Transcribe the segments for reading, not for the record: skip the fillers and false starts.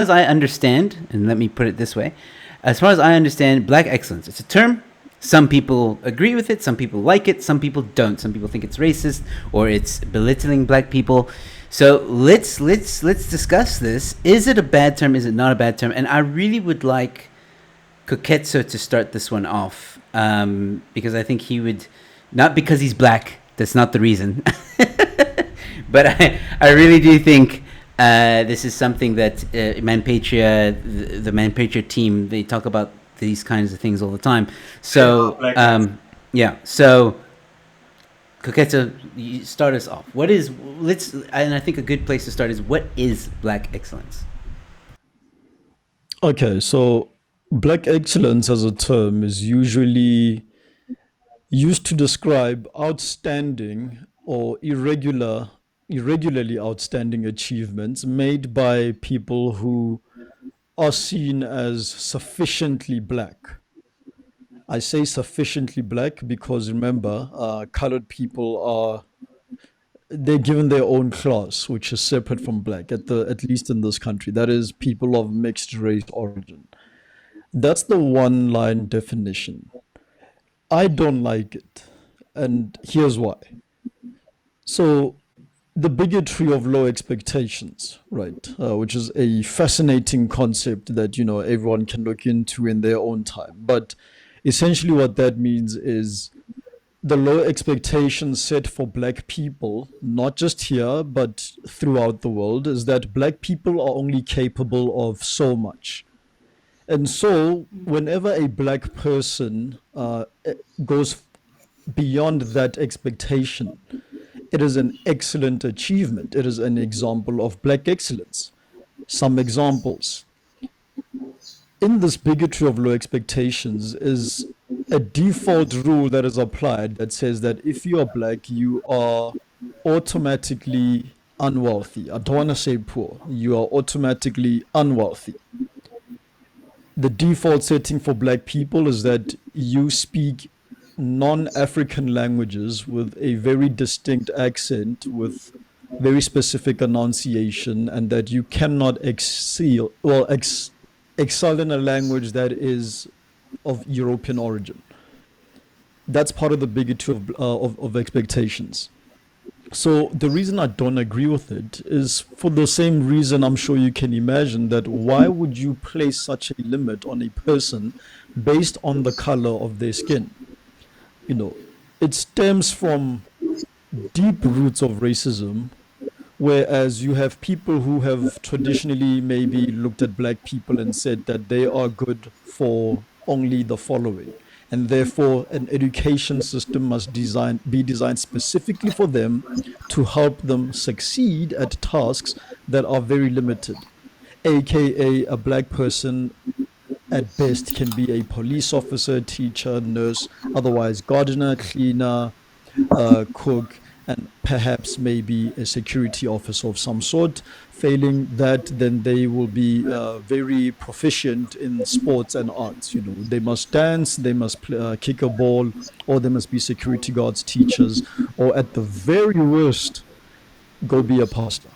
as I understand, and let me put it this way, as far as I understand, black excellence, it's a term. Some people agree with it, some people like it, some people don't. Some people think it's racist or it's belittling black people. So let's discuss this. Is it a bad term? Is it not a bad term? And I really would like Koketso to start this one off, because I think he would, not because he's black. That's not the reason. But I really do think this is something that Manpatria, the Manpatria team, they talk about these kinds of things all the time. So, yeah. So, Koketsu, you start us off. And I think a good place to start is, what is black excellence? Okay, so black excellence as a term is usually used to describe outstanding or irregularly outstanding achievements made by people who are seen as sufficiently black. I say sufficiently black because remember, colored people they're given their own class, which is separate from black, at least in this country. That is people of mixed race origin. That's the one line definition. I don't like it, and here's why. So the bigotry of low expectations, right? Which is a fascinating concept that everyone can look into in their own time. But essentially, what that means is the low expectations set for black people, not just here but throughout the world, is that black people are only capable of so much. And so, whenever a black person goes beyond that expectation, it is an excellent achievement. It is an example of black excellence. Some examples. In this bigotry of low expectations is a default rule that is applied that says that if you are black, you are automatically unwealthy. I don't want to say poor. You are automatically unwealthy. The default setting for black people is that you speak non-African languages with a very distinct accent, with very specific enunciation, and that you cannot excel in a language that is of European origin. That's part of the bigotry of expectations. So the reason I don't agree with it is for the same reason I'm sure you can imagine, that why would you place such a limit on a person based on the color of their skin? It stems from deep roots of racism, whereas you have people who have traditionally maybe looked at black people and said that they are good for only the following. And therefore, an education system must be designed specifically for them to help them succeed at tasks that are very limited. AKA, a black person at best can be a police officer, teacher, nurse, otherwise gardener, cleaner, cook, and perhaps maybe a security officer of some sort. Failing that, then they will be very proficient in sports and arts. They must dance, they must kick a ball, or they must be security guards, teachers, or at the very worst, go be a pastor.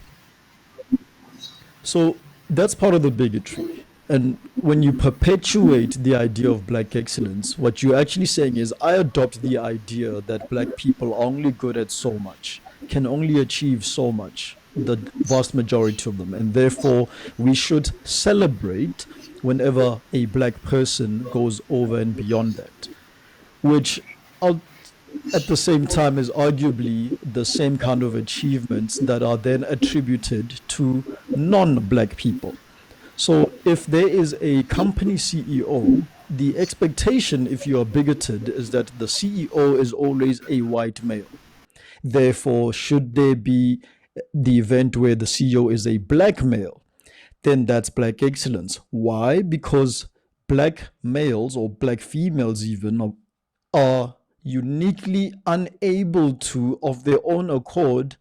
So that's part of the bigotry. And when you perpetuate the idea of black excellence, what you're actually saying is, I adopt the idea that black people are only good at so much, can only achieve so much, the vast majority of them. And therefore, we should celebrate whenever a black person goes over and beyond that, which at the same time is arguably the same kind of achievements that are then attributed to non-black people. So if there is a company CEO, the expectation, if you are bigoted, is that the CEO is always a white male. Therefore, should there be the event where the CEO is a black male, then that's black excellence. Why? Because black males, or black females even, are uniquely unable to, of their own accord,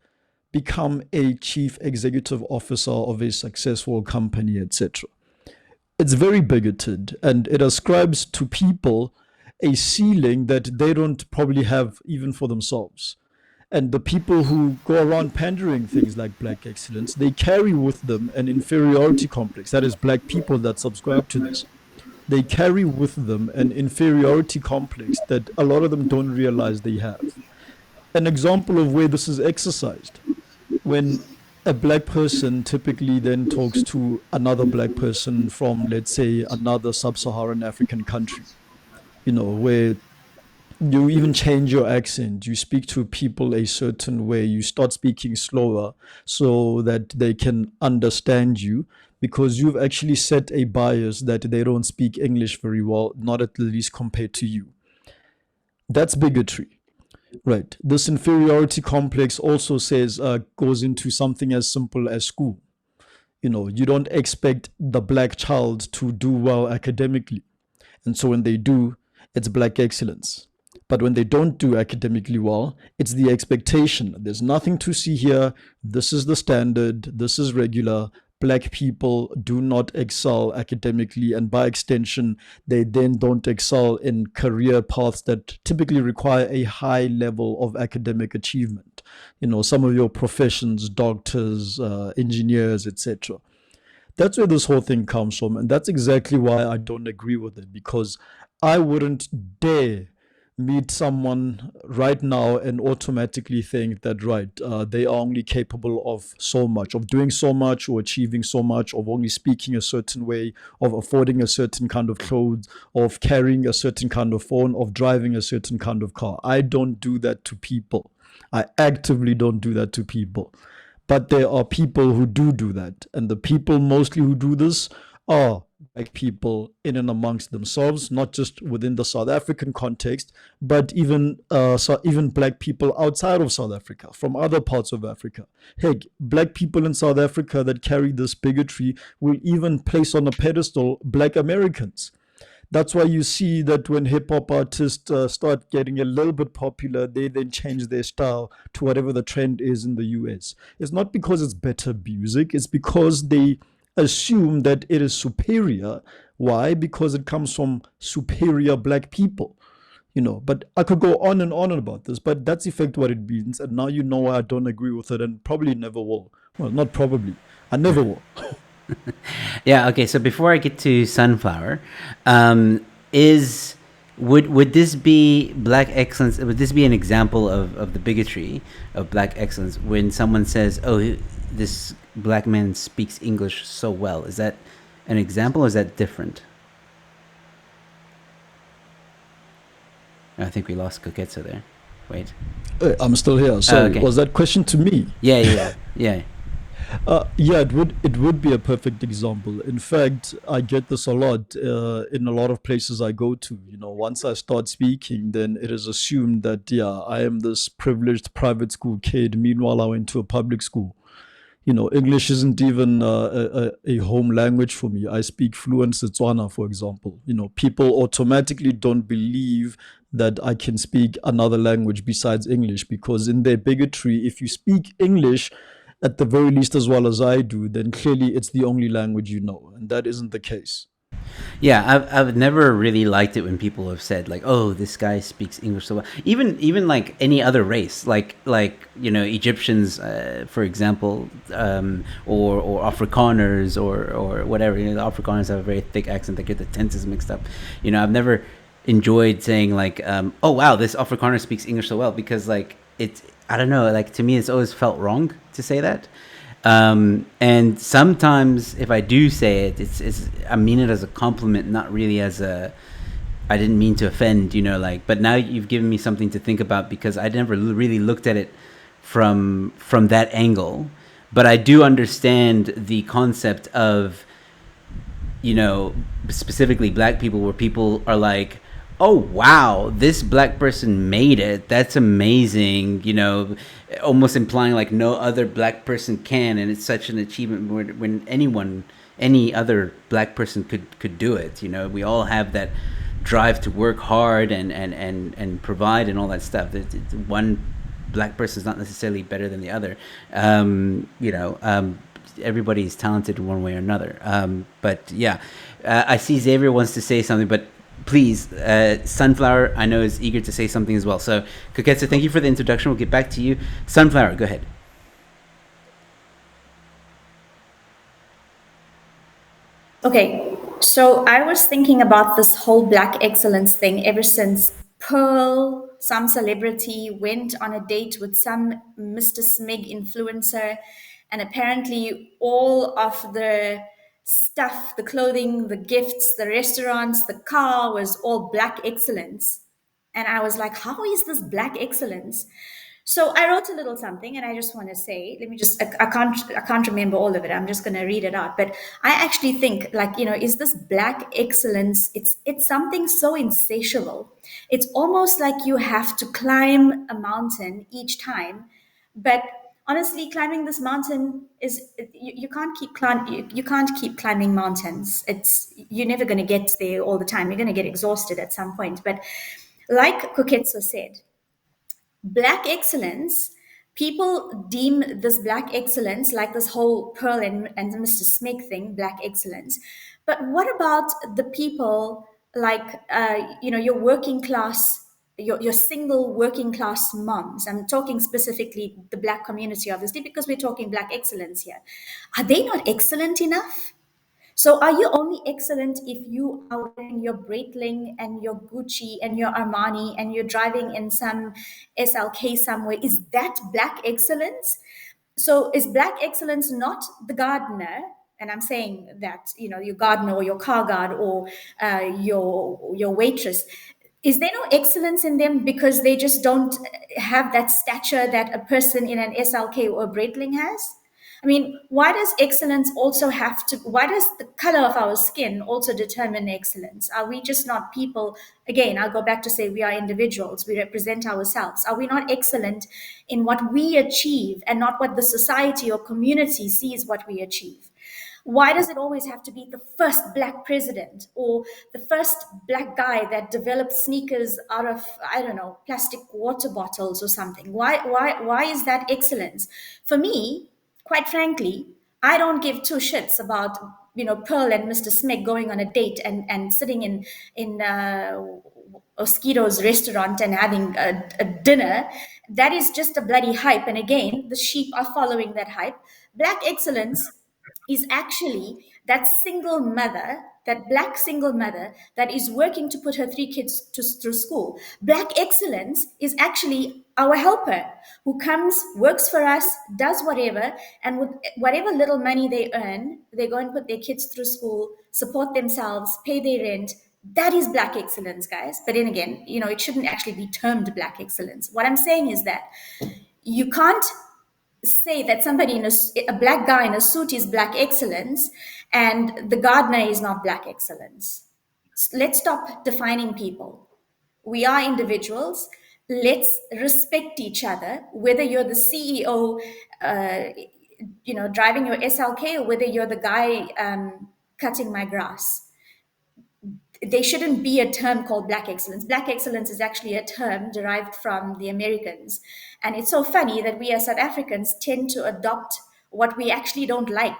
become a chief executive officer of a successful company, etc. It's very bigoted, and it ascribes to people a ceiling that they don't probably have even for themselves. And the people who go around pandering things like black excellence, they carry with them an inferiority complex. That is, black people that subscribe to this. They carry with them an inferiority complex that a lot of them don't realize they have. An example of where this is exercised: when a black person typically then talks to another black person from, let's say, another sub-Saharan African country, where you even change your accent, you speak to people a certain way, you start speaking slower so that they can understand you, because you've actually set a bias that they don't speak English very well, not at least compared to you. That's bigotry. Right. This inferiority complex also goes into something as simple as school. You don't expect the black child to do well academically. And so when they do, it's black excellence. But when they don't do academically well, it's the expectation. There's nothing to see here. This is the standard. This is regular. Black people do not excel academically, and by extension, they then don't excel in career paths that typically require a high level of academic achievement. Some of your professions, doctors, engineers, etc. That's where this whole thing comes from, and that's exactly why I don't agree with it, because I wouldn't dare meet someone right now and automatically think that, right, they are only capable of so much, of doing so much, or achieving so much, of only speaking a certain way, of affording a certain kind of clothes, of carrying a certain kind of phone, of driving a certain kind of car. I don't do that to people. I actively don't do that to people. But there are people who do that. And the people mostly who do this are black people in and amongst themselves, not just within the South African context, but even black people outside of South Africa, from other parts of Africa. Heck, black people in South Africa that carry this bigotry will even place on a pedestal black Americans. That's why you see that when hip-hop artists start getting a little bit popular, they then change their style to whatever the trend is in the US. It's not because it's better music, it's because they assume that it is superior. Why? Because it comes from superior black people. But I could go on and on about this, but that's effect what it means. And now you know why I don't agree with it, and probably never will. Well, not probably. I never will. Yeah. Okay. So before I get to Sunflower, would this be black excellence? Would this be an example of the bigotry of black excellence when someone says, "Oh, this black man speaks English so well"? Is that an example, or is that different? I think we lost Koketsu there. Wait. I'm still here. So okay. Was that question to me? Yeah. Yeah, it would be a perfect example. In fact, I get this a lot in a lot of places I go to. Once I start speaking, then it is assumed that, I am this privileged private school kid. Meanwhile, I went to a public school. English isn't even a home language for me. I speak fluent Setswana, for example. People automatically don't believe that I can speak another language besides English, because in their bigotry, if you speak English at the very least as well as I do, then clearly it's the only language you know, and that isn't the case. Yeah, I've never really liked it when people have said like, "Oh, this guy speaks English so well." Even like any other race, like Egyptians, for example, or Afrikaners or whatever. The Afrikaners have a very thick accent. They get the tenses mixed up. I've never enjoyed saying like, "Oh wow, this Afrikaner speaks English so well," because like I don't know, like to me it's always felt wrong to say that. And sometimes if I do say it, it's I mean it as a compliment, not really as I didn't mean to offend, but now you've given me something to think about, because I never really looked at it from that angle. But I do understand the concept of, specifically black people, where people are like, "Oh wow, this black person made it. That's amazing," almost implying like no other black person can, and it's such an achievement when any other black person could do it. We all have that drive to work hard and provide and all that stuff. One black person is not necessarily better than the other. Everybody's talented in one way or another. But yeah, I see Xavier wants to say something, but please, Sunflower, I know, is eager to say something as well. So, Koketsu, thank you for the introduction. We'll get back to you. Sunflower, go ahead. Okay, so I was thinking about this whole black excellence thing ever since Pearl, some celebrity, went on a date with some Mr. Smig influencer, and apparently all of the stuff, the clothing, the gifts, the restaurants, the car was all black excellence. And I was like, how is this black excellence? So I wrote a little something, and I just want to say, let me just, I can't remember all of it. I'm just going to read it out. But I actually think, like, is this black excellence? It's something so insatiable. It's almost like you have to climb a mountain each time. But honestly, climbing this mountain is you can't keep you can't keep climbing mountains. You're never going to get there all the time. You're going to get exhausted at some point. But like Koketsu said, black excellence, people deem this black excellence like this whole Pearl and Mr. Smith thing, black excellence. But what about the people like, your working class, your single working class moms? I'm talking specifically the black community, obviously, because we're talking black excellence here. Are they not excellent enough? So are you only excellent if you are wearing your Breitling and your Gucci and your Armani and you're driving in some SLK somewhere? Is that black excellence? So is black excellence not the gardener? And I'm saying that, your gardener or your car guard or your waitress. Is there no excellence in them because they just don't have that stature that a person in an SLK or a Breitling has? I mean, why does excellence also have to, why does the color of our skin also determine excellence? Are we just not people? Again, I'll go back to say we are individuals, we represent ourselves. Are we not excellent in what we achieve and not what the society or community sees what we achieve? Why does it always have to be the first black president or the first black guy that developed sneakers out of, I don't know, plastic water bottles or something? Why is that excellence? For me, quite frankly, I don't give two shits about Pearl and Mr. Smith going on a date and sitting in Oskido's restaurant and having a dinner. That is just a bloody hype. And again, the sheep are following that hype. Black excellence is actually that single mother, that black single mother that is working to put her three kids through school. Black excellence is actually our helper who comes, works for us, does whatever, and with whatever little money they earn, they go and put their kids through school, support themselves, pay their rent. That is black excellence, guys. But then again, it shouldn't actually be termed black excellence. What I'm saying is that you can't say that somebody a black guy in a suit is black excellence and the gardener is not black excellence. Let's stop defining people. We are individuals. Let's respect each other, whether you're the CEO, driving your SLK, or whether you're the guy cutting my grass. There shouldn't be a term called black excellence. Black excellence is actually a term derived from the Americans. And it's so funny that we as South Africans tend to adopt what we actually don't like.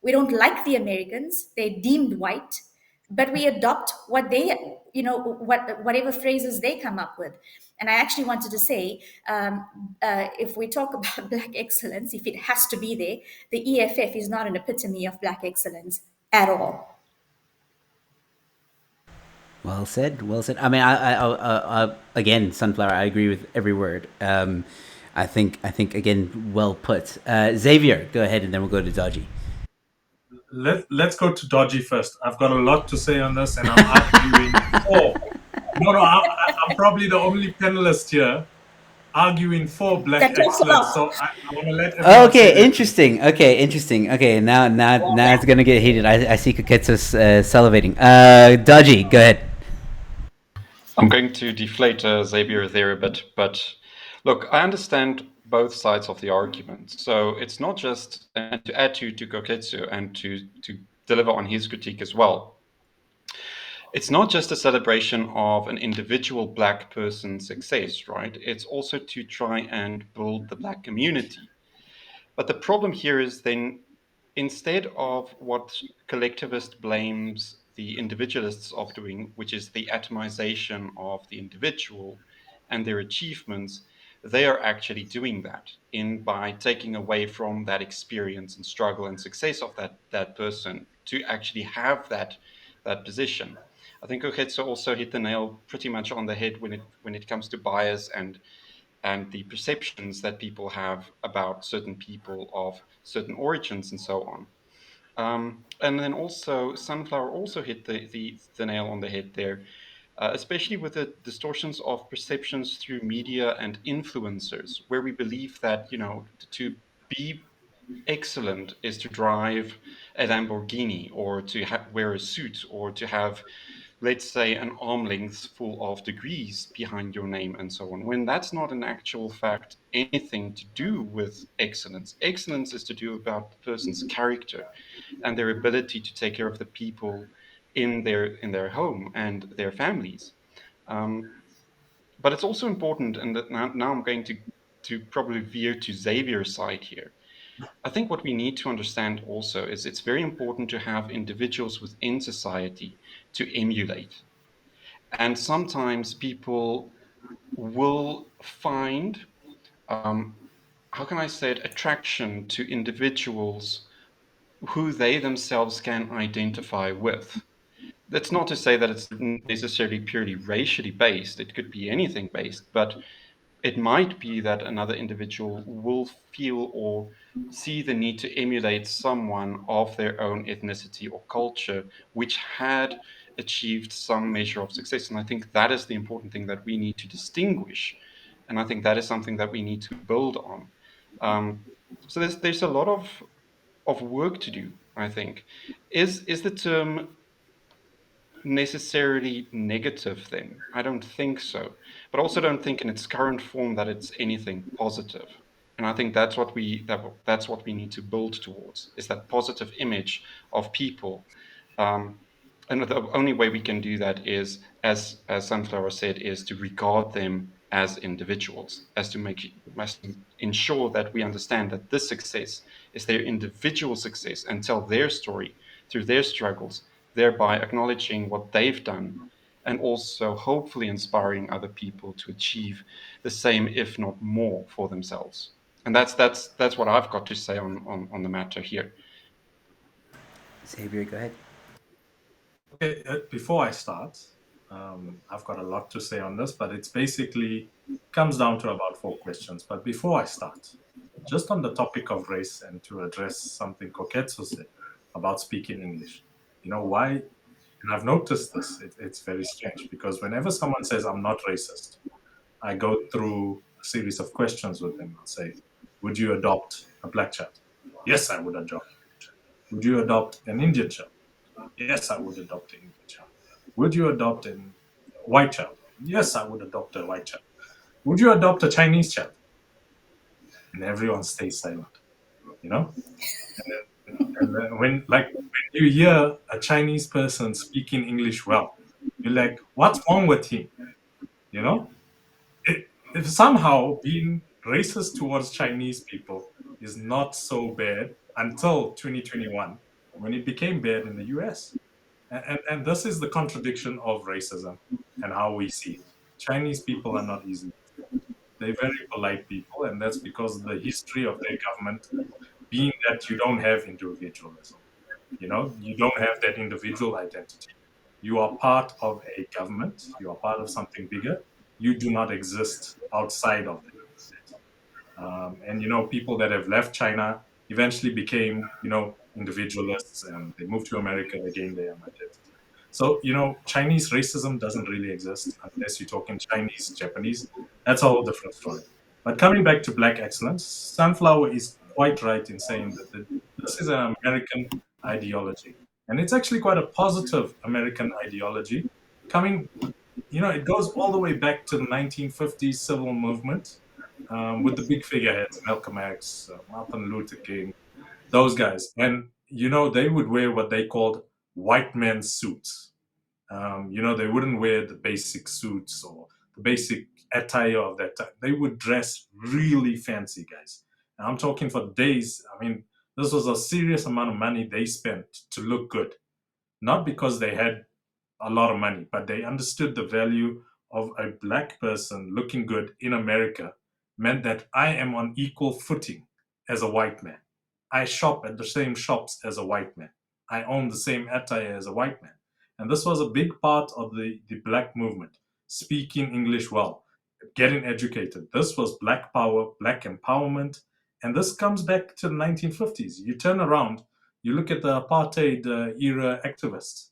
We don't like the Americans, they're deemed white, but we adopt what they, whatever phrases they come up with. And I actually wanted to say, if we talk about black excellence, if it has to be there, the EFF is not an epitome of black excellence at all. Well said. Well said. I mean, again, Sunflower. I agree with every word. I think again, well put. Xavier, go ahead, and then we'll go to Dodgy. Let's go to Dodgy first. I've got a lot to say on this, and I'm arguing for. I'm probably the only panelist here arguing for black excellence. So I want to let everyone Okay, interesting. Okay, now it's gonna get heated. I see Koketsu's salivating. Dodgy, go ahead. I'm going to deflate Xavier there a bit, but look, I understand both sides of the argument. So it's not just to add to Koketsu and to deliver on his critique as well. It's not just a celebration of an individual Black person's success, right? It's also to try and build the Black community. But the problem here is then, instead of what collectivist blames the individualists are doing, which is the atomization of the individual and their achievements, they are actually doing that by taking away from that experience and struggle and success of that person to actually have that position. I think Kogetsu also hit the nail pretty much on the head when it comes to bias and the perceptions that people have about certain people of certain origins and so on. And then also, Sunflower also hit the nail on the head there, especially with the distortions of perceptions through media and influencers, where we believe that, to be excellent is to drive a Lamborghini or to wear a suit or to have, let's say, an arm length full of degrees behind your name and so on, when that's not in actual fact anything to do with excellence. Excellence is to do about the person's character and their ability to take care of the people in their home and their families. But it's also important, and that now I'm going to probably veer to Xavier's side here. I think what we need to understand also is it's very important to have individuals within society to emulate. And sometimes people will find, how can I say it, attraction to individuals who they themselves can identify with. That's not to say that it's necessarily purely racially based, it could be anything based, but it might be that another individual will feel or see the need to emulate someone of their own ethnicity or culture which had achieved some measure of success. And I think that is the important thing that we need to distinguish. And I think that is something that we need to build on. So there's a lot of work to do, I think. Is the term necessarily negative then? I don't think so. But also don't think in its current form that it's anything positive. And I think that's what that's what we need to build towards, is that positive image of people. And the only way we can do that is, as Sunflower said, is to regard them as individuals, as to ensure that we understand that this success is their individual success and tell their story through their struggles, thereby acknowledging what they've done and also hopefully inspiring other people to achieve the same, if not more, for themselves. And that's what I've got to say on the matter here. Xavier, go ahead. Okay, before I start, I've got a lot to say on this, but it's basically comes down to about 4 questions. But before I start, just on the topic of race and to address something Koketsu said about speaking English, you know why? And I've noticed this. It's very strange because whenever someone says I'm not racist, I go through a series of questions with them. I'll say, would you adopt a black child? Yes, I would adopt. Would you adopt an Indian child? Yes, I would adopt an Indian child. Would you adopt a white child? Yes, I would adopt a white child. Would you adopt a Chinese child? And everyone stays silent, you know? And then when you hear a Chinese person speaking English well, you're like, what's wrong with him? You know? If somehow being racist towards Chinese people is not so bad until 2021, when it became bad in the US. And this is the contradiction of racism and how we see it. Chinese people are not easily offended. They're very polite people, and that's because of the history of their government being that you don't have individualism. You know, you don't have that individual identity. You are part of a government, you are part of something bigger. You do not exist outside of that. And, you know, people that have left China eventually became, you know, individualists and they moved to America, they gained their own identity. So, you know, Chinese racism doesn't really exist unless you're talking Chinese, Japanese. That's a whole different story. But coming back to Black excellence, Sunflower is quite right in saying that this is an American ideology. And it's actually quite a positive American ideology. Coming, you know, it goes all the way back to the 1950s civil movement with the big figureheads, Malcolm X, Martin Luther King, those guys. And, you know, they would wear what they called white men's suits. You know, they wouldn't wear the basic suits or the basic attire of that time. They would dress really fancy, guys. And I'm talking for days. I mean, this was a serious amount of money they spent to look good. not because they had a lot of money, but they understood the value of a black person looking good in America meant that I am on equal footing as a white man. I shop at the same shops as a white man. I own the same attire as a white man. And this was a big part of the black movement, speaking English well, getting educated. This was black power, black empowerment. And this comes back to the 1950s. You turn around, you look at the apartheid era activists,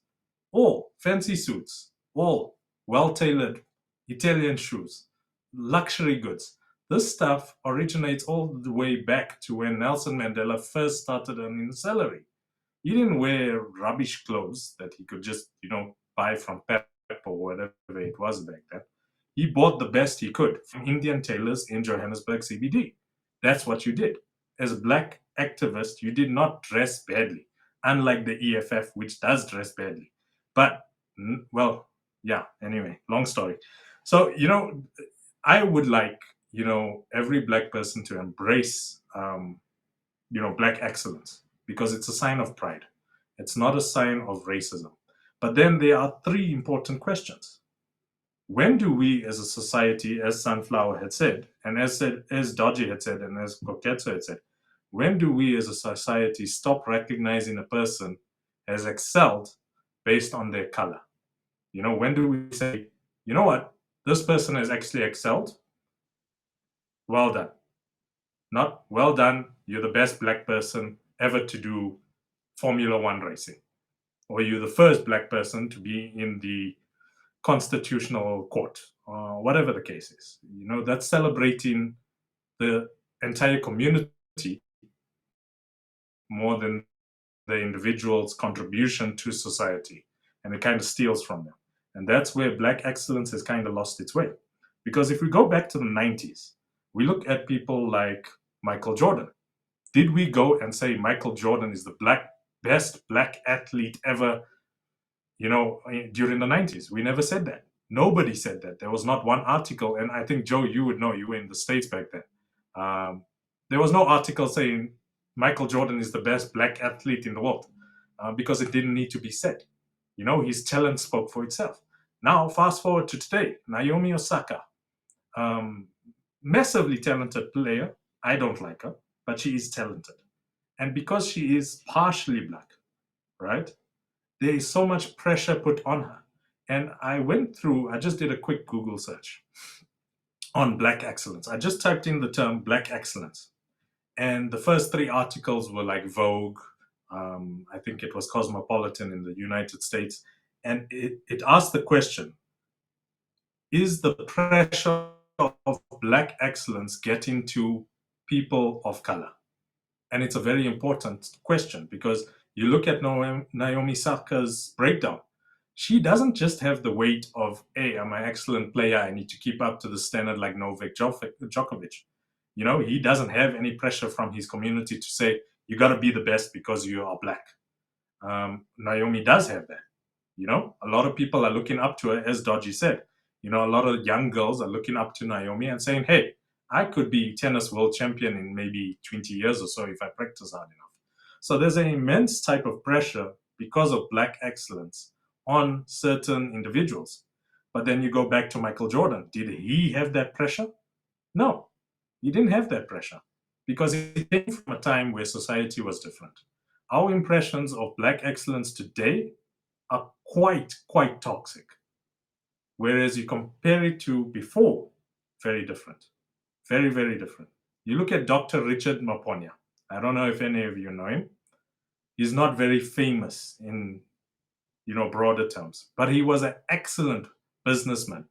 all fancy suits, all well-tailored Italian shoes, luxury goods. This stuff originates all the way back to when Nelson Mandela first started earning a salary. He didn't wear rubbish clothes that he could just, buy from Pep or whatever it was back then. He bought the best he could from Indian tailors in Johannesburg CBD. That's what you did. As a black activist, you did not dress badly, unlike the EFF, which does dress badly. But, well, yeah, anyway, long story. So, I would like, every black person to embrace, black excellence, because it's a sign of pride. It's not a sign of racism. But then there are three important questions. When do we as a society, as Sunflower had said, and as Dodgy had said, and as Koketso had said, when do we as a society stop recognizing a person as excelled based on their color? When do we say, you know what, this person has actually excelled? Well done. Not well done, you're the best black person ever to do Formula One racing. Or you're the first black person to be in the constitutional court, whatever the case is. That's celebrating the entire community more than the individual's contribution to society. And it kind of steals from them. And that's where black excellence has kind of lost its way. Because if we go back to the 90s, we look at people like Michael Jordan. Did we go and say Michael Jordan is the best black athlete ever, during the 90s? We never said that. Nobody said that. There was not one article, and I think, Joe, you would know, you were in the States back then. There was no article saying Michael Jordan is the best black athlete in the world, because it didn't need to be said. His talent spoke for itself. Now, fast forward to today, Naomi Osaka, massively talented player. I don't like her, but she is talented. And because she is partially black, right, there is so much pressure put on her. And I just did a quick Google search on black excellence. I just typed in the term black excellence. And the first three articles were like Vogue, I think it was Cosmopolitan in the United States. And it asked the question, is the pressure of black excellence getting to people of color? And it's a very important question, because you look at Naomi Osaka's breakdown. She doesn't just have the weight of, hey, I'm an excellent player, I need to keep up to the standard like Novak Djokovic. He doesn't have any pressure from his community to say, you got to be the best because you are black. Naomi does have that. A lot of people are looking up to her, as Dodgy said. A lot of young girls are looking up to Naomi and saying, hey, I could be tennis world champion in maybe 20 years or so if I practice hard enough. So there's an immense type of pressure because of black excellence on certain individuals. But then you go back to Michael Jordan. Did he have that pressure? No, he didn't have that pressure, because it came from a time where society was different. Our impressions of black excellence today are quite toxic. Whereas you compare it to before, very different. Very, very different. You look at Dr. Richard Maponya. I don't know if any of you know him. He's not very famous in, broader terms, but he was an excellent businessman,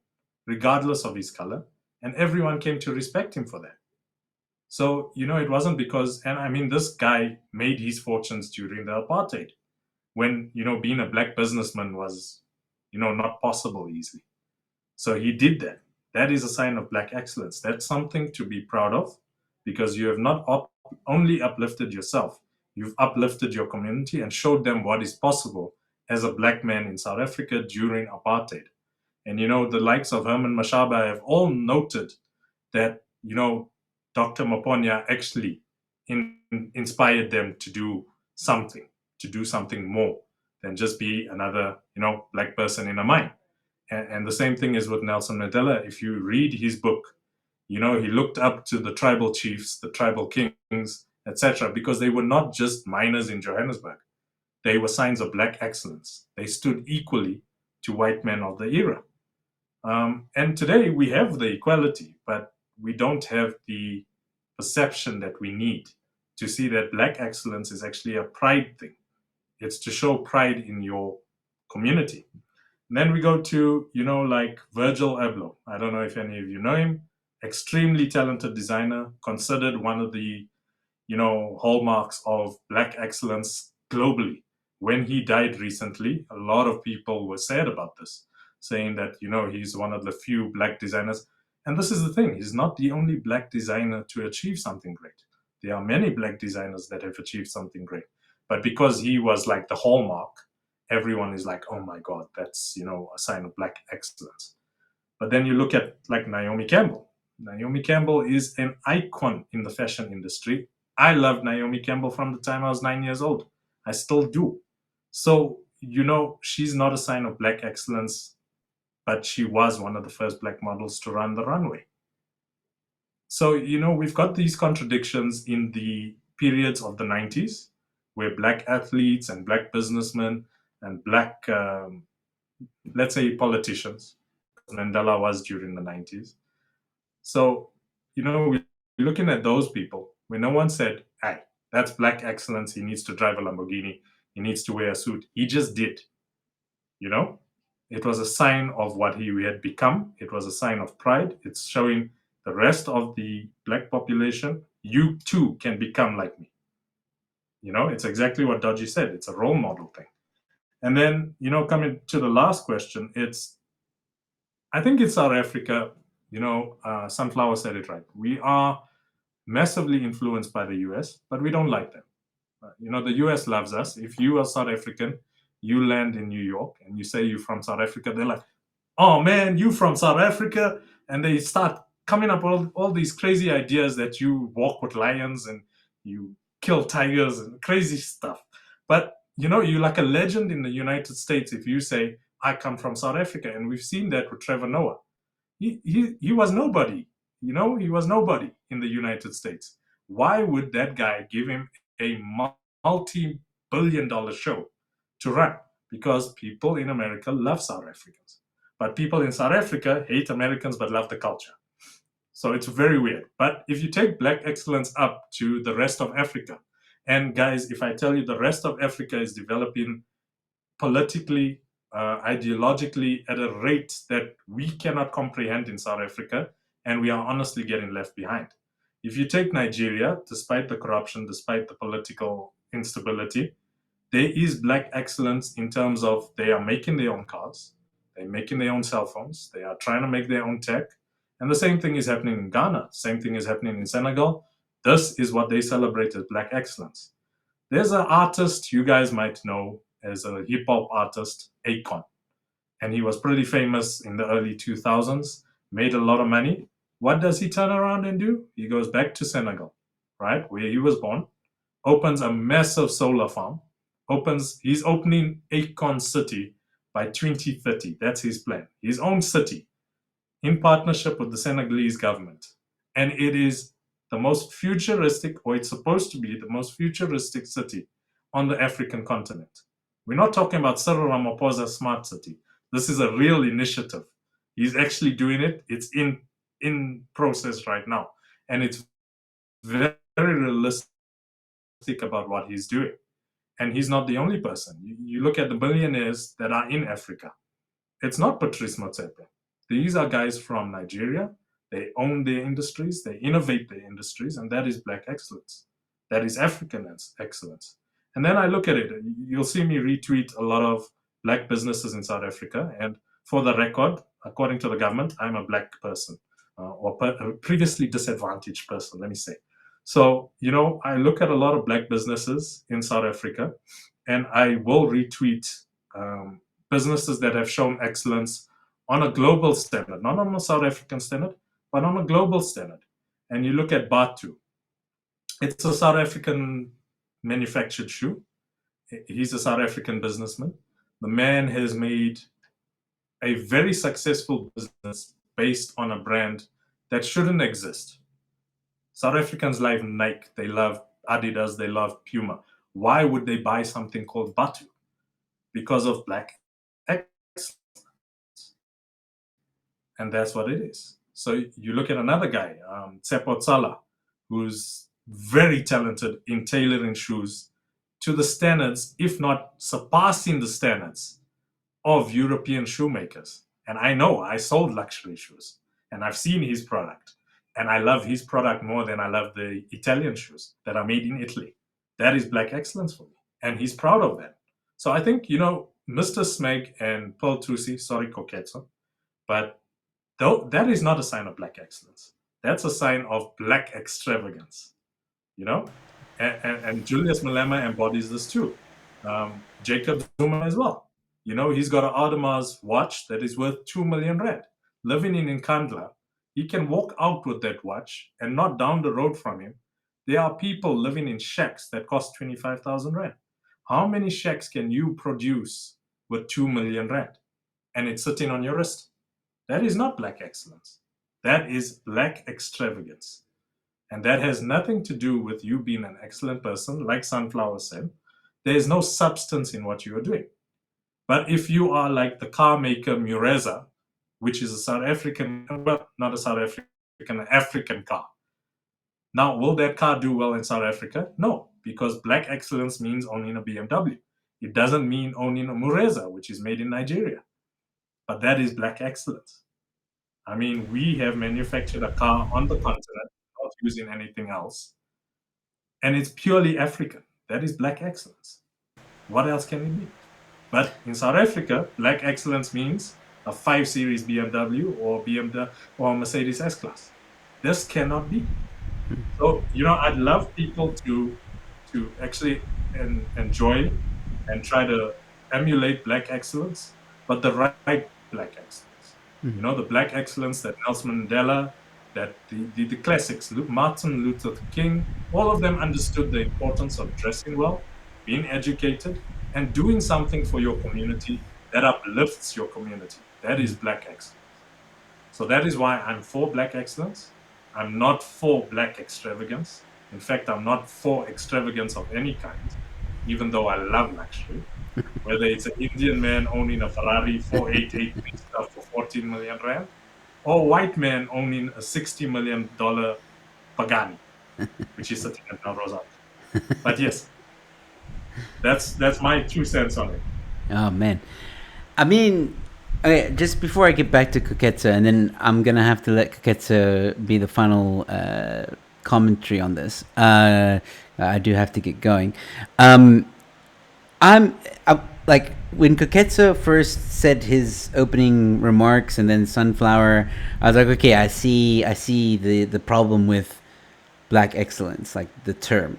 regardless of his color, and everyone came to respect him for that. So, it wasn't because, and I mean, this guy made his fortunes during the apartheid, when, being a black businessman was, not possible easily. So he did that. That is a sign of black excellence. That's something to be proud of, because you have not only uplifted yourself, you've uplifted your community and showed them what is possible as a black man in South Africa during apartheid. And, the likes of Herman Mashaba have all noted that, Dr. Maponya actually inspired them to do something more. than just be another, black person in a mine. And the same thing is with Nelson Mandela. If you read his book, he looked up to the tribal chiefs, the tribal kings, etc., because they were not just miners in Johannesburg. They were signs of black excellence. They stood equally to white men of the era. And today we have the equality, but we don't have the perception that we need to see that black excellence is actually a pride thing. It's to show pride in your community. And then we go to, like Virgil Abloh. I don't know if any of you know him. Extremely talented designer, considered one of the, hallmarks of black excellence globally. When he died recently, a lot of people were sad about this, saying that, he's one of the few black designers. And this is the thing, he's not the only black designer to achieve something great. There are many black designers that have achieved something great. But because he was like the hallmark, everyone is like, oh my God, that's, a sign of black excellence. But then you look at like Naomi Campbell. Naomi Campbell is an icon in the fashion industry. I loved Naomi Campbell from the time I was 9 years old. I still do. So, she's not a sign of black excellence, but she was one of the first black models to run the runway. So, we've got these contradictions in the periods of the 90s, where black athletes and black businessmen and black, let's say, politicians, Mandela was during the 90s. So, we're looking at those people where no one said, hey, that's black excellence. He needs to drive a Lamborghini. He needs to wear a suit. He just did. It was a sign of what he had become. It was a sign of pride. It's showing the rest of the black population, you too can become like me. It's exactly what Dodgy said. It's a role model thing. And then, coming to the last question, I think it's South Africa. Sunflower said it right. We are massively influenced by the US, but we don't like them. The US loves us. If you are South African, you land in New York and you say you're from South Africa, they're like, oh man, you from South Africa? And they start coming up with all these crazy ideas that you walk with lions and you kill tigers and crazy stuff. But, you're like a legend in the United States if you say, I come from South Africa. And we've seen that with Trevor Noah. He was nobody. He was nobody in the United States. Why would that guy give him a multi-billion-dollar show to run? Because people in America love South Africans. But people in South Africa hate Americans but love the culture. So it's very weird. But if you take black excellence up to the rest of Africa, and guys, if I tell you the rest of Africa is developing politically, ideologically at a rate that we cannot comprehend in South Africa, and we are honestly getting left behind. If you take Nigeria, despite the corruption, despite the political instability, there is black excellence in terms of they are making their own cars, they're making their own cell phones, they are trying to make their own tech. And the same thing is happening in Ghana, same thing is happening in Senegal. This is what they celebrate as black excellence. There's an artist you guys might know as a hip-hop artist, Akon. And he was pretty famous in the early 2000s, made a lot of money. What does he turn around and do? He goes back to Senegal, right, where he was born, opens a massive solar farm, he's opening Akon City by 2030. That's his plan. His own city in partnership with the Senegalese government. And it is the most futuristic, or it's supposed to be the most futuristic city on the African continent. We're not talking about Cyril Ramaphosa's smart city. This is a real initiative. He's actually doing it. It's in process right now. And it's very realistic about what he's doing. And he's not the only person. You look at the billionaires that are in Africa. It's not Patrice Motsepe. These are guys from Nigeria. They own their industries. They innovate their industries. And that is black excellence. That is African excellence. And then I look at it. You'll see me retweet a lot of black businesses in South Africa. And for the record, according to the government, I'm a black person or a previously disadvantaged person, let me say. So, I look at a lot of black businesses in South Africa, and I will retweet businesses that have shown excellence on a global standard, not on a South African standard, but on a global standard. And you look at Batu. It's a South African manufactured shoe. He's a South African businessman. The man has made a very successful business based on a brand that shouldn't exist. South Africans love Nike, they love Adidas, they love Puma. Why would they buy something called Batu? Because of black excellence. And that's what it is. So you look at another guy, Tsepo Tsala, who's very talented in tailoring shoes to the standards, if not surpassing the standards of European shoemakers. And I know I sold luxury shoes and I've seen his product. And I love his product more than I love the Italian shoes that are made in Italy. That is black excellence for me. And he's proud of that. So I think, Mr. Smeg and Pearl Tusi, sorry, Koketso, but that is not a sign of black excellence. That's a sign of black extravagance, And Julius Malema embodies this too. Jacob Zuma as well. He's got an Audemars watch that is worth 2 million rand. Living in Nkandla, he can walk out with that watch, and not down the road from him, there are people living in shacks that cost 25,000 rand. How many shacks can you produce with 2 million rand? And it's sitting on your wrist. That is not black excellence. That is black extravagance. And that has nothing to do with you being an excellent person, like Sunflower said. There is no substance in what you are doing. But if you are like the car maker Mureza, which is a South African, well, not a South African, an African car. Now, will that car do well in South Africa? No, because black excellence means owning a BMW. It doesn't mean owning a Mureza, which is made in Nigeria. But that is black excellence. I mean, we have manufactured a car on the continent, not using anything else. And it's purely African. That is black excellence. What else can it be? But in South Africa, black excellence means a 5 Series BMW or or Mercedes S-Class. This cannot be. So, I'd love people to actually enjoy and try to emulate black excellence, but the right black excellence. The black excellence that Nelson Mandela, that the classics, Martin Luther King, all of them understood the importance of dressing well, being educated, and doing something for your community that uplifts your community. That is black excellence. So that is why I'm for black excellence. I'm not for black extravagance. In fact, I'm not for extravagance of any kind, even though I love luxury. Whether it's an Indian man owning a Ferrari 488 stuff for 14 million rand, or a white man owning a $60 million Pagani, which is sitting at Rosal. But yes, that's my 2 cents on it. Oh man, I mean, okay, just before I get back to Koketsa, and then I'm gonna have to let Koketsa be the final commentary on this. I do have to get going. I'm like, when Koketsa first said his opening remarks, and then Sunflower, I was like, okay, I see the problem with black excellence, like the term.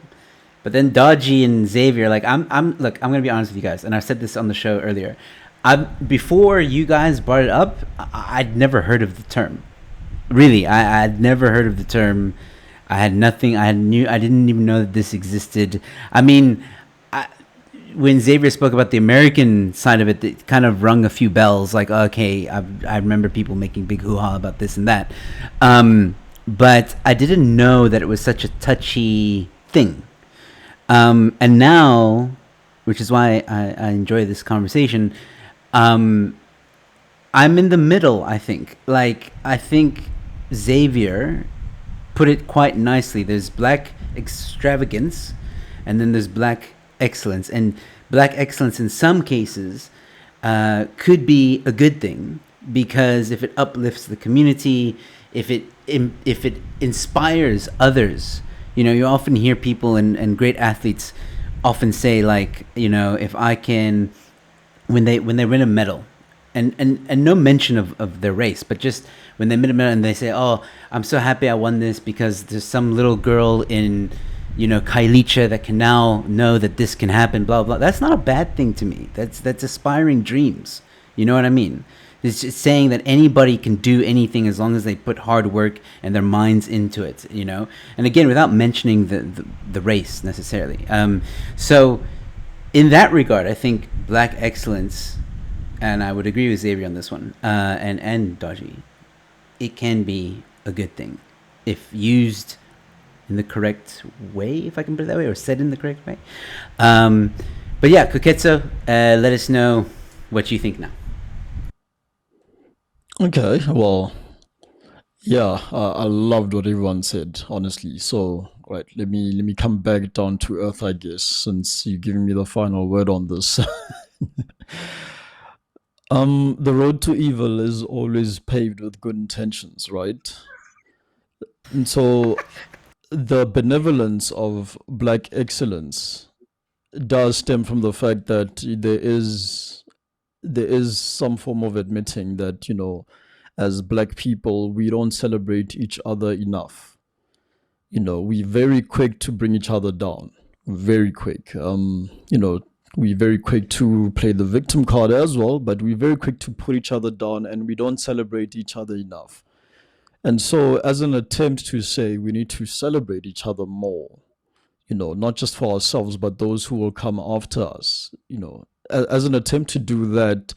But then Dodgy and Xavier, like, I'm gonna be honest with you guys, and I've said this on the show earlier. Before you guys brought it up, I'd never heard of the term. Really, I'd never heard of the term. I didn't even know that this existed. I mean, when Xavier spoke about the American side of it, it kind of rung a few bells. Like, okay, I remember people making big hoo-ha about this and that. But I didn't know that it was such a touchy thing. And now, which is why I enjoy this conversation, I'm in the middle, I think. Like, I think Xavier put it quite nicely. There's black extravagance, and then there's black excellence. And black excellence in some cases could be a good thing, because if it uplifts the community, if it inspires others. You often hear people and great athletes often say, like, if I can, when they win a medal, and no mention of their race, but just when they win a medal and they say, oh, I'm so happy I won this because there's some little girl in, Kailicha that can now know that this can happen, blah, blah. That's not a bad thing to me. That's aspiring dreams. You know what I mean? It's just saying that anybody can do anything as long as they put hard work and their minds into it, And again, without mentioning the race necessarily. So in that regard, I think black excellence, and I would agree with Xavier on this one, and Dodgy, it can be a good thing if used in the correct way, if I can put it that way, or said in the correct way. But yeah, Koketso, let us know what you think now. Okay, well, yeah, I loved what everyone said, honestly. So, right, let me come back down to earth, I guess, since you're giving me the final word on this. The road to evil is always paved with good intentions, right? And so the benevolence of black excellence does stem from the fact that there is some form of admitting that, as black people, we don't celebrate each other enough. We're very quick to bring each other down. Very quick. We're very quick to play the victim card as well, but we're very quick to put each other down, and we don't celebrate each other enough. And so, as an attempt to say we need to celebrate each other more, not just for ourselves, but those who will come after us, as an attempt to do that,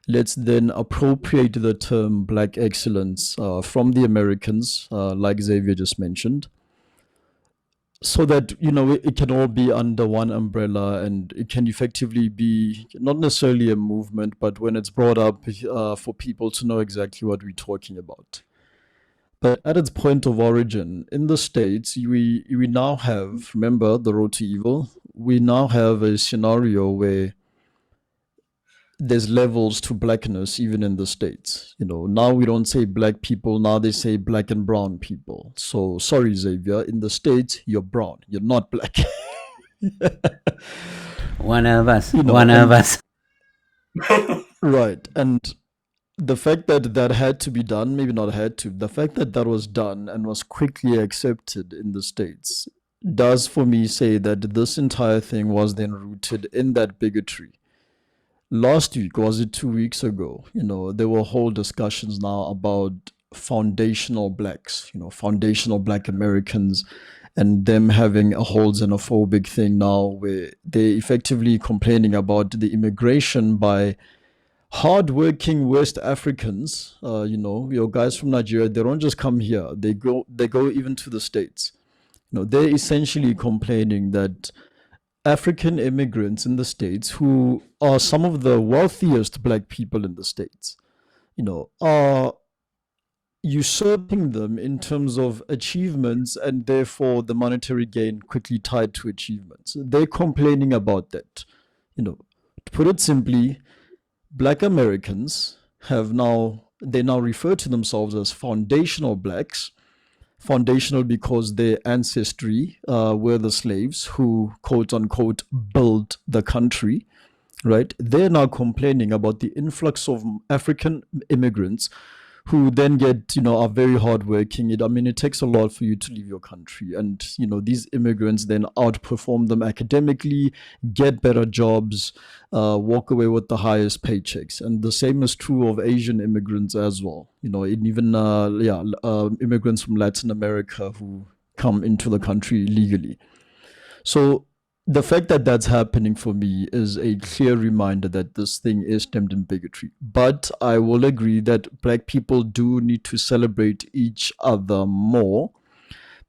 let's then appropriate the term black excellence from the Americans, like Xavier just mentioned, so that, it can all be under one umbrella, and it can effectively be not necessarily a movement, but when it's brought up for people to know exactly what we're talking about. But at its point of origin, in the States, we now have, remember the road to evil, we now have a scenario where there's levels to blackness even in the States. Now we don't say black people, now they say black and brown people. So sorry, Xavier, in the States, you're brown, you're not black. One of us, one of us. Right, and the fact that had to be done, maybe not had to, the fact that was done and was quickly accepted in the States does for me say that this entire thing was then rooted in that bigotry. Last week, was it 2 weeks ago, there were whole discussions now about foundational blacks, foundational black Americans, and them having a whole xenophobic thing now where they're effectively complaining about the immigration by hardworking West Africans. Your guys from Nigeria, they don't just come here, they go even to the States. They're essentially complaining that African immigrants in the States, who are some of the wealthiest black people in the States, are usurping them in terms of achievements, and therefore the monetary gain quickly tied to achievements. They're complaining about that. To put it simply, black Americans they now refer to themselves as foundational blacks. Foundational because their ancestry were the slaves who, quote unquote, built the country, right? They're now complaining about the influx of African immigrants who then are very hardworking. It takes a lot for you to leave your country. And, these immigrants then outperform them academically, get better jobs, walk away with the highest paychecks. And the same is true of Asian immigrants as well. And even, immigrants from Latin America who come into the country legally. So the fact that that's happening for me is a clear reminder that this thing is stemmed in bigotry. But I will agree that black people do need to celebrate each other more.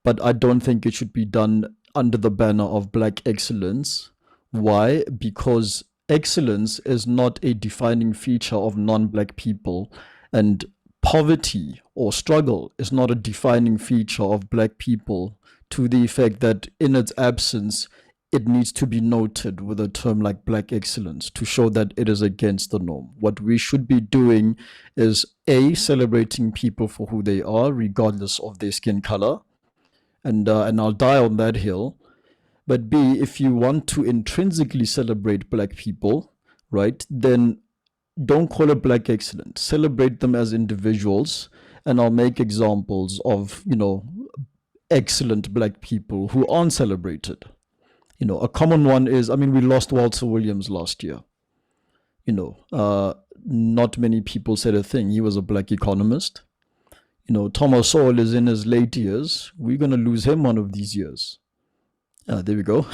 But I don't think it should be done under the banner of black excellence. Why? Because excellence is not a defining feature of non-black people, and poverty or struggle is not a defining feature of black people, to the effect that in its absence, it needs to be noted with a term like black excellence to show that it is against the norm. What we should be doing is A, celebrating people for who they are, regardless of their skin color. And I'll die on that hill. But B, if you want to intrinsically celebrate black people, right, then don't call it black excellence. Celebrate them as individuals. And I'll make examples of, excellent black people who aren't celebrated. A common one is, we lost Walter Williams last year. Not many people said a thing. He was a black economist. Thomas Sowell is in his late years. We're going to lose him one of these years. There we go.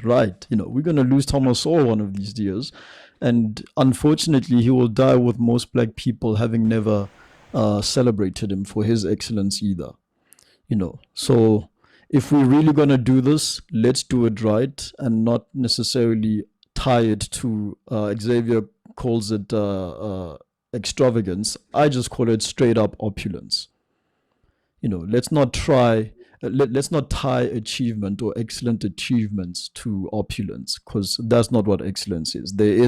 Right. We're going to lose Thomas Sowell one of these years. And unfortunately, he will die with most black people having never celebrated him for his excellence either. So if we're really going to do this, let's do it right and not necessarily tie it to, Xavier calls it extravagance. I just call it straight up opulence. Let's not let's not tie achievement or excellent achievements to opulence, because that's not what excellence is. There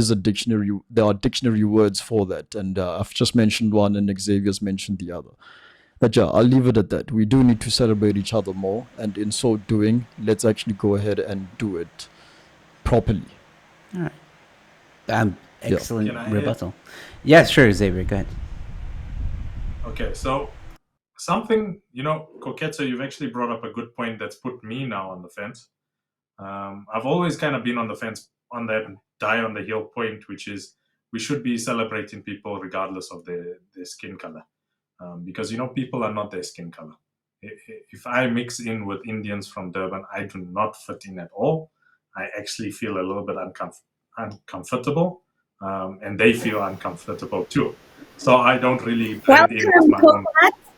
are dictionary words for that, and I've just mentioned one and Xavier's mentioned the other. But yeah, I'll leave it at that. We do need to celebrate each other more, and in so doing, let's actually go ahead and do it properly. All right. Excellent Can I rebuttal. Yeah, sure, Xavier, go ahead. Okay, so something, Koketso, you've actually brought up a good point that's put me now on the fence. I've always kind of been on the fence on that die on the hill point, which is we should be celebrating people regardless of their skin color. Because, people are not their skin color. If I mix in with Indians from Durban, I do not fit in at all. I actually feel a little bit uncomfortable, and they feel uncomfortable too. So I don't really blend in with my own.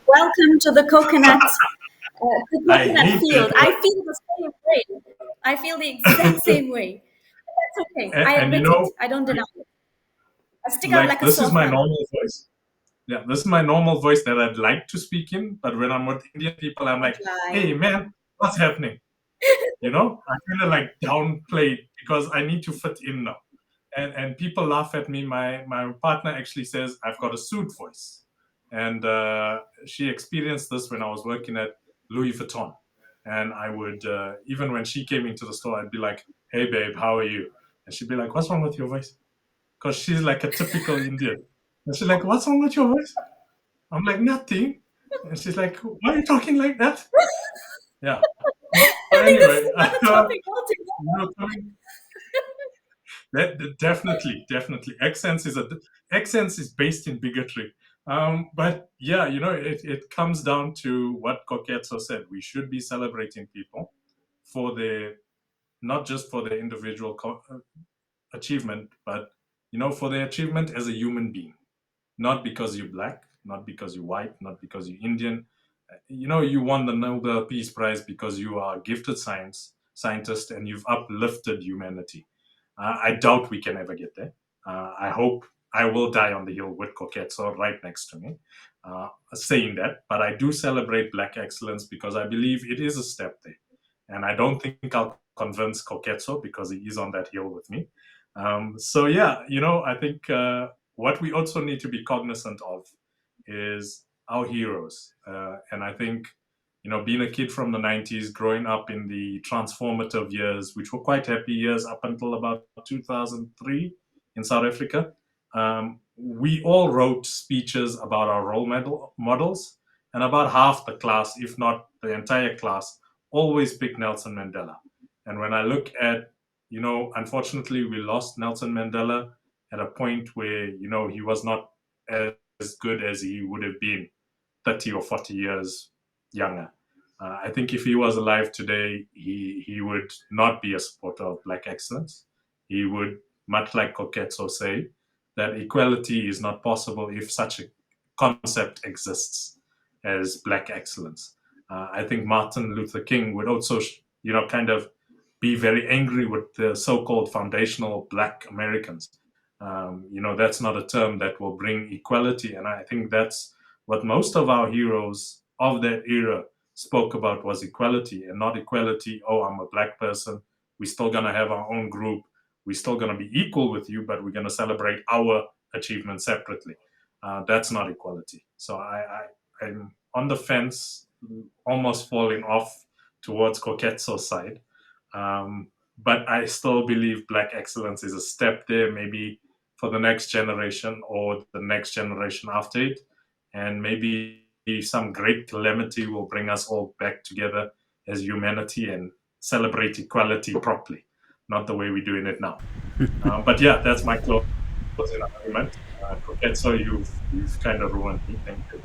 Welcome to the coconut, the I coconut hate field. it. I feel the same way. I feel the exact same way. That's okay. I And admit it. I don't deny it. I stick out like a this sore is my thumb. normal voice. Yeah, this is my normal voice that I'd like to speak in, but when I'm with Indian people, I'm like, hey man, what's happening? I kind of like downplay it because I need to fit in now. And people laugh at me. My partner actually says I've got a suit voice. And she experienced this when I was working at Louis Vuitton. And I would, even when she came into the store, I'd be like, hey babe, how are you? And she'd be like, what's wrong with your voice? Because she's like a typical Indian. And she's like, what's wrong with your voice? I'm like, nothing. And she's like, why are you talking like that? Yeah. But anyway, definitely. Accents is based in bigotry. But yeah, it comes down to what Koketso said. We should be celebrating people for not just for their individual achievement, but for their achievement as a human being. Not because you're black, not because you're white, not because you're Indian. You won the Nobel Peace Prize because you are a gifted scientist and you've uplifted humanity. I doubt we can ever get there. I hope I will die on the hill with Koketso right next to me, saying that. But I do celebrate Black excellence because I believe it is a step there. And I don't think I'll convince Koketso because he is on that hill with me. So yeah, I think what we also need to be cognizant of is our heroes. And I think, being a kid from the 90s, growing up in the transformative years, which were quite happy years up until about 2003 in South Africa, we all wrote speeches about our role models, and about half the class, if not the entire class, always picked Nelson Mandela. And when I look at, unfortunately, we lost Nelson Mandela at a point where, he was not as good as he would have been 30 or 40 years younger. I think if he was alive today, he would not be a supporter of Black excellence. He would, much like Koketso, say that equality is not possible if such a concept exists as Black excellence. I think Martin Luther King would also, kind of be very angry with the so-called foundational Black Americans. That's not a term that will bring equality. And I think that's what most of our heroes of that era spoke about, was equality, and not equality. Oh, I'm a Black person. We're still going to have our own group. We're still going to be equal with you, but we're going to celebrate our achievements separately. That's not equality. So I'm on the fence, almost falling off towards Koketso's side. But I still believe Black excellence is a step there, maybe for the next generation or the next generation after it. And maybe some great calamity will bring us all back together as humanity and celebrate equality properly, not the way we're doing it now. But yeah, that's my close. was an argument. Okay, so you've kind of ruined me. Thank you.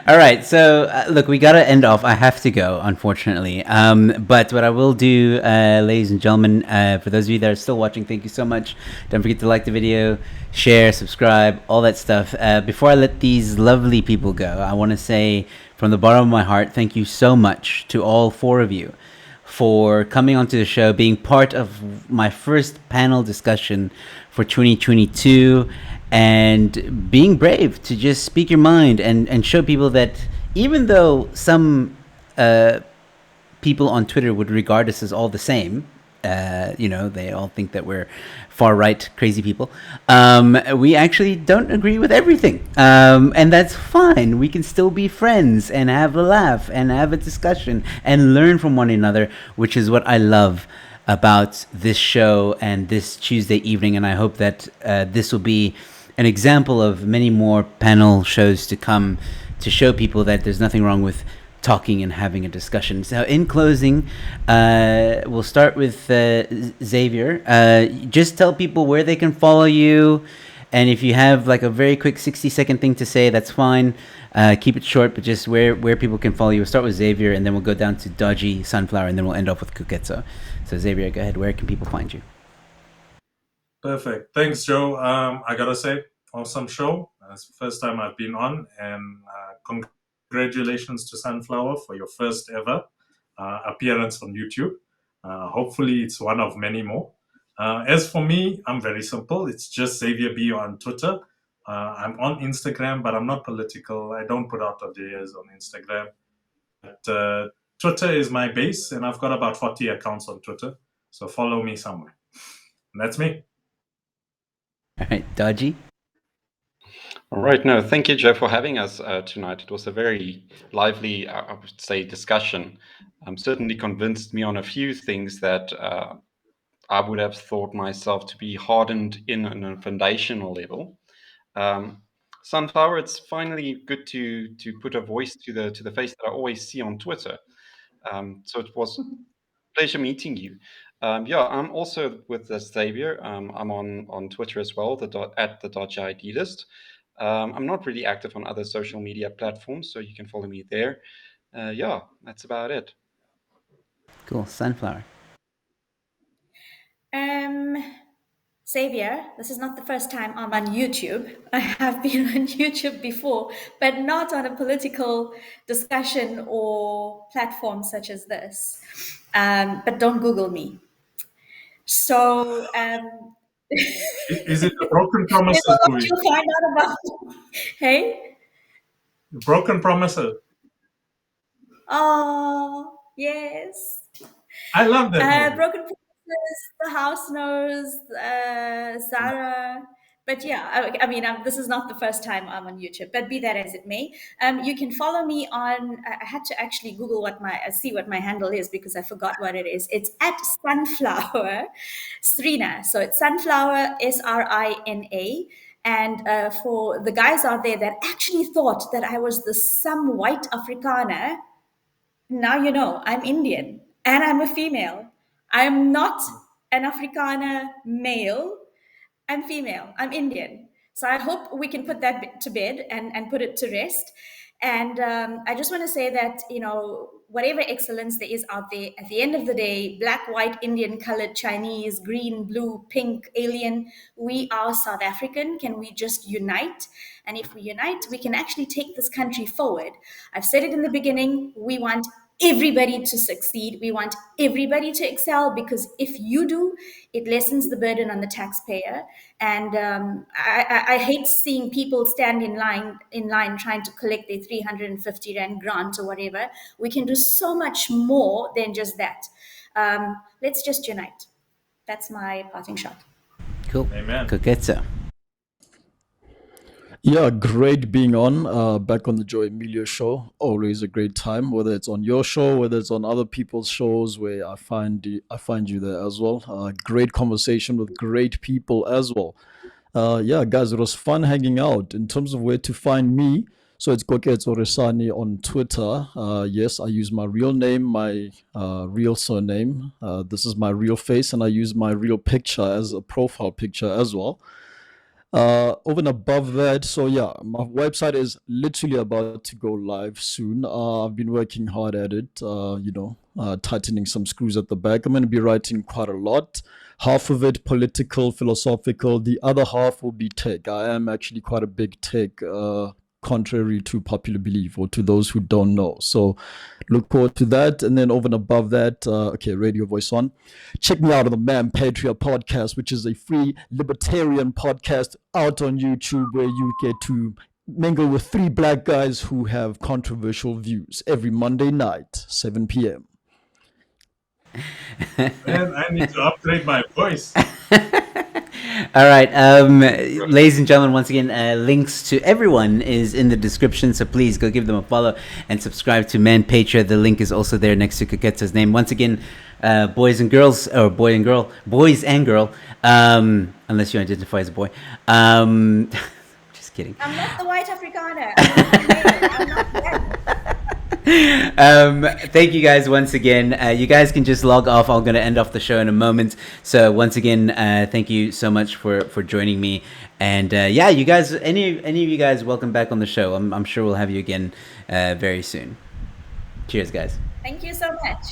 All right, so look, we gotta end off. I have to go, unfortunately. But what I will do, ladies and gentlemen, for those of you that are still watching, thank you so much. Don't forget to like the video, share, subscribe, all that stuff. Before I let these lovely people go, I want to say from the bottom of my heart, thank you so much to all four of you for coming onto the show, being part of my first panel discussion for 2022, and being brave to just speak your mind and show people that even though some people on Twitter would regard us as all the same, they all think that we're far right crazy people. We actually don't agree with everything, and that's fine. We can still be friends and have a laugh and have a discussion and learn from one another, which is what I love about this show and this Tuesday evening. And I hope that this will be an example of many more panel shows to come to show people that there's nothing wrong with talking and having a discussion. So in closing, we'll start with Xavier. Just tell people where they can follow you, and if you have like a very quick 60-second thing to say, that's fine. Keep it short, but just where people can follow you. We'll start with Xavier, and then we'll go down to Dodgy, Sunflower, and then we'll end off with Kuketso. So Xavier, go ahead. Where can people find you? Perfect. Thanks, Joe. I gotta say, awesome show. It's the first time I've been on, and congratulations to Sunflower for your first ever appearance on YouTube. Hopefully it's one of many more. As for me, I'm very simple. It's just Xavier B on Twitter. I'm on Instagram, but I'm not political. I don't put out ideas on Instagram. But Twitter is my base, and I've got about 40 accounts on Twitter. So follow me somewhere. And that's me. All right, Dodgy. All right. No, thank you, Joe, for having us tonight. It was a very lively, I would say, discussion. Certainly convinced me on a few things that I would have thought myself to be hardened in on a foundational level. Sunflower, it's finally good to put a voice to the face that I always see on Twitter. So it was a pleasure meeting you. I'm also with Xavier. I'm on Twitter as well, at the Dodgy ID list. I'm not really active on other social media platforms, so you can follow me there. That's about it. Cool. Sunflower. Xavier, this is not the first time I'm on YouTube. I have been on YouTube before, but not on a political discussion or platform such as this. But don't Google me. So, Is it the Broken Promises there's a lot movie? you'll find out about. Hey? Broken Promises. Oh, yes. I love that movie. Broken Promises, The House Knows, Zara. But yeah, I mean, this is not the first time I'm on YouTube, but be that as it may, you can follow me on, I had to actually Google see what my handle is because I forgot what it is. It's at Sunflower Srina. So it's Sunflower, Srina. And for the guys out there that actually thought that I was some white Afrikaner, now you know I'm Indian and I'm a female. I'm not an Afrikaner male. I'm female. I'm Indian. So I hope we can put that to bed and put it to rest. And I just want to say that, whatever excellence there is out there, at the end of the day, black, white, Indian, colored, Chinese, green, blue, pink, alien, we are South African. Can we just unite? And if we unite, we can actually take this country forward. I've said it in the beginning, we want everybody to succeed. We want everybody to excel, because if you do, it lessens the burden on the taxpayer. And I hate seeing people stand in line trying to collect their 350 Rand grant or whatever. We can do so much more than just that. Let's just unite. That's my parting shot. Cool. Amen. Kuketso. Yeah, great being on back on the Joe Emilio show. Always a great time, whether it's on your show, whether it's on other people's shows, where I find you there as well. Great conversation with great people as well. Guys, it was fun hanging out. In terms of where to find me, So it's Koketso Resani on Twitter. Yes, I use my real name, my real surname. This is my real face, and I use my real picture as a profile picture as well. Over and above that, so yeah, my website is literally about to go live soon. I've been working hard at it, tightening some screws at the back. I'm going to be writing quite a lot. Half of it political, philosophical. The other half will be tech. I am actually quite a big tech, contrary to popular belief or to those who don't know. So look forward to that. And then over and above that, Radio Voice On. Check me out on the Man Patriot podcast, which is a free libertarian podcast out on YouTube where you get to mingle with 3 black guys who have controversial views every Monday night, 7 p.m. Man, I need to upgrade my voice. All right, ladies and gentlemen, once again, links to everyone is in the description, so please go give them a follow and subscribe to Man Patriot. The link is also there next to Koketso's name. Once again, boys and girl, unless you identify as a boy. Just kidding. I'm not the white Afrikaner. I'm not white. Thank you guys once again. You guys can just log off. I'm going to end off the show in a moment. So once again, thank you so much for joining me. And you guys, any of you guys, welcome back on the show. I'm sure we'll have you again very soon. Cheers, guys. Thank you so much.